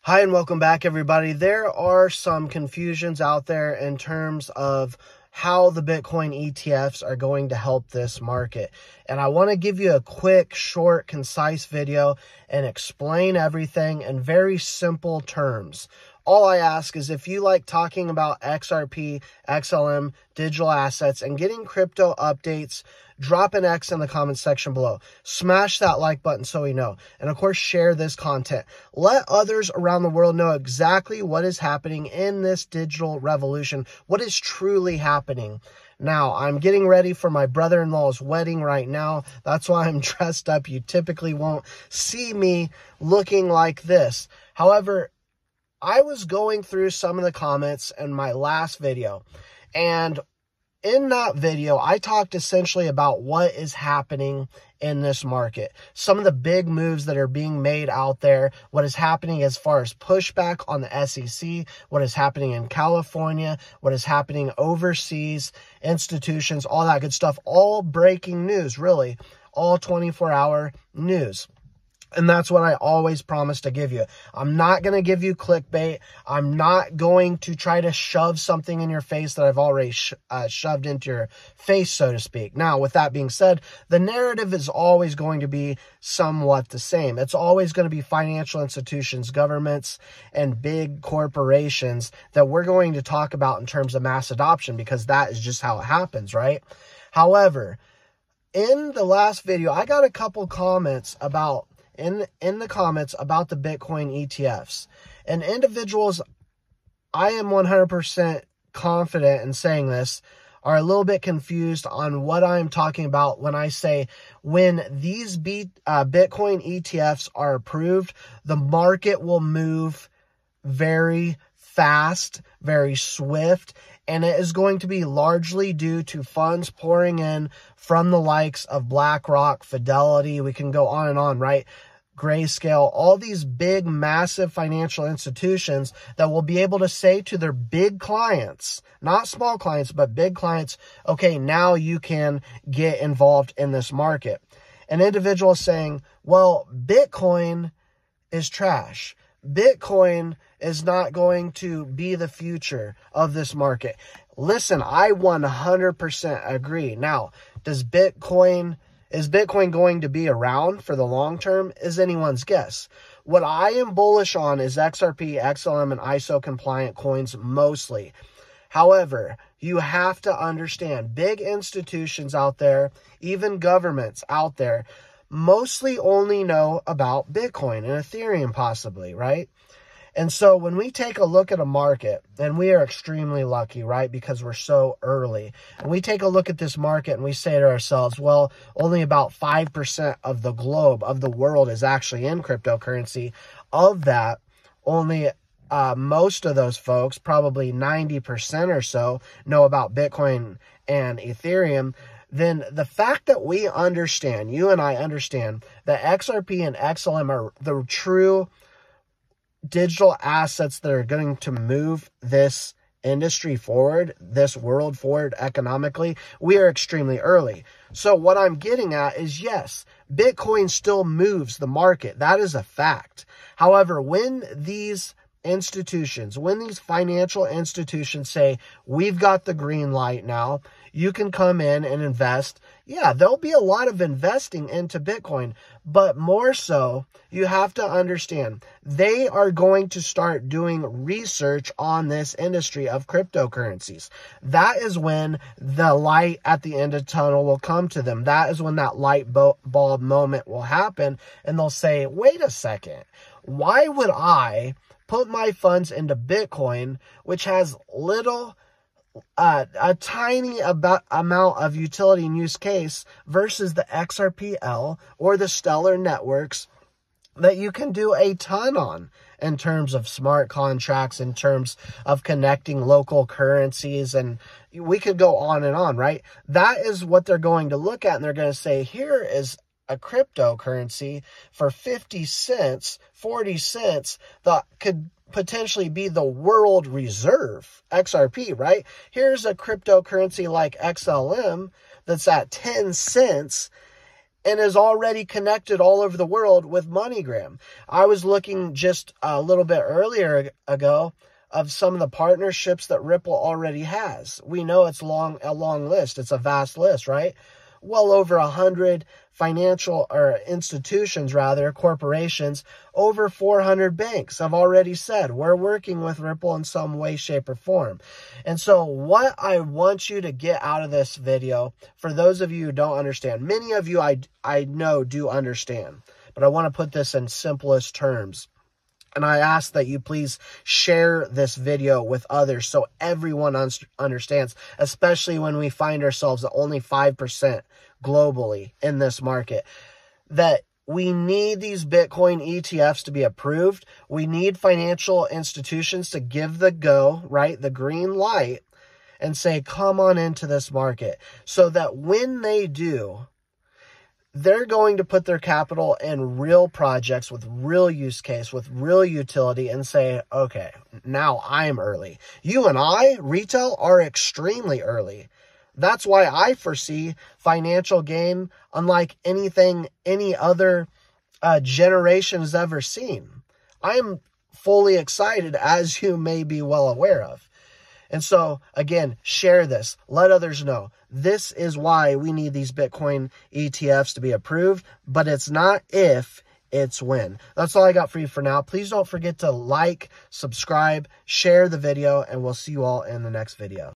Hi and welcome back, everybody. There are some confusions out there in terms of how the Bitcoin ETFs are going to help this market. And I want to give you a quick, short, concise video and explain everything in very simple terms. All I ask is if you like talking about XRP, XLM, digital assets, and getting crypto updates, drop an X in the comments section below. Smash that like button so we know. And of course, share this content. Let others around the world know exactly what is happening in this digital revolution, what is truly happening. Now, I'm getting ready for my brother-in-law's wedding right now. That's why I'm dressed up. You typically won't see me looking like this. However, I was going through some of the comments in my last video, and in that video, I talked essentially about what is happening in this market, some of the big moves that are being made out there, what is happening as far as pushback on the SEC, what is happening in California, what is happening overseas, institutions, all that good stuff, all breaking news, really, all 24-hour news. And that's what I always promise to give you. I'm not going to give you clickbait. I'm not going to try to shove something in your face that I've already shoved into your face, so to speak. Now, with that being said, the narrative is always going to be somewhat the same. It's always going to be financial institutions, governments, and big corporations that we're going to talk about in terms of mass adoption, because that is just how it happens, right? However, in the last video, I got a couple comments about in the comments about the Bitcoin ETFs. And individuals, I am 100% confident in saying this, are a little bit confused on what I'm talking about when I say when these Bitcoin ETFs are approved, the market will move very fast, very swift, and it is going to be largely due to funds pouring in from the likes of BlackRock, Fidelity, we can go on and on, right? Grayscale, all these big, massive financial institutions that will be able to say to their big clients, not small clients, but big clients, okay, now you can get involved in this market. An individual is saying, well, Bitcoin is trash. Bitcoin is not going to be the future of this market. Listen, I 100% agree. Now, is Bitcoin going to be around for the long term? Is anyone's guess. What I am bullish on is XRP, XLM, and ISO compliant coins mostly. However, you have to understand big institutions out there, even governments out there, mostly only know about Bitcoin and Ethereum possibly, right? And so when we take a look at a market, and we are extremely lucky, right? Because we're so early. And we take a look at this market and we say to ourselves, well, only about 5% of the globe, of the world is actually in cryptocurrency. Of that, only most of those folks, probably 90% or so, know about Bitcoin and Ethereum. Then the fact that we understand, you and I understand, that XRP and XLM are the true digital assets that are going to move this industry forward, this world forward economically, we are extremely early. So what I'm getting at is, yes, Bitcoin still moves the market. That is a fact. However, when these institutions, when these financial institutions say, we've got the green light now, you can come in and invest. Yeah, there'll be a lot of investing into Bitcoin, but more so, you have to understand, they are going to start doing research on this industry of cryptocurrencies. That is when the light at the end of the tunnel will come to them. That is when that light bulb moment will happen, and they'll say, wait a second, why would I put my funds into Bitcoin, which has a tiny amount of utility and use case, versus the XRPL or the Stellar networks that you can do a ton on in terms of smart contracts, in terms of connecting local currencies, and we could go on and on, right? That is what they're going to look at, and they're going to say, here is a cryptocurrency for 50 cents, 40 cents that could potentially be the world reserve, XRP, right? Here's a cryptocurrency like XLM that's at 10 cents, and is already connected all over the world with MoneyGram. I was looking just a little bit earlier ago of some of the partnerships that Ripple already has. We know it's a long list. It's a vast list, right? Well over 100 financial or institutions, rather, corporations, over 400 banks have already said we're working with Ripple in some way, shape, or form. And so what I want you to get out of this video, for those of you who don't understand, many of you I know do understand, but I want to put this in simplest terms. And I ask that you please share this video with others so everyone understands, especially when we find ourselves at only 5% globally in this market, that we need these Bitcoin ETFs to be approved. We need financial institutions to give the go, right, the green light, and say, come on into this market, so that when they do, they're going to put their capital in real projects with real use case, with real utility, and say, okay, now I'm early. You and I, retail, are extremely early. That's why I foresee financial gain unlike anything any other generation has ever seen. I'm fully excited, as you may be well aware of. And so, again, share this. Let others know. This is why we need these Bitcoin ETFs to be approved, but it's not if, it's when. That's all I got for you for now. Please don't forget to like, subscribe, share the video, and we'll see you all in the next video.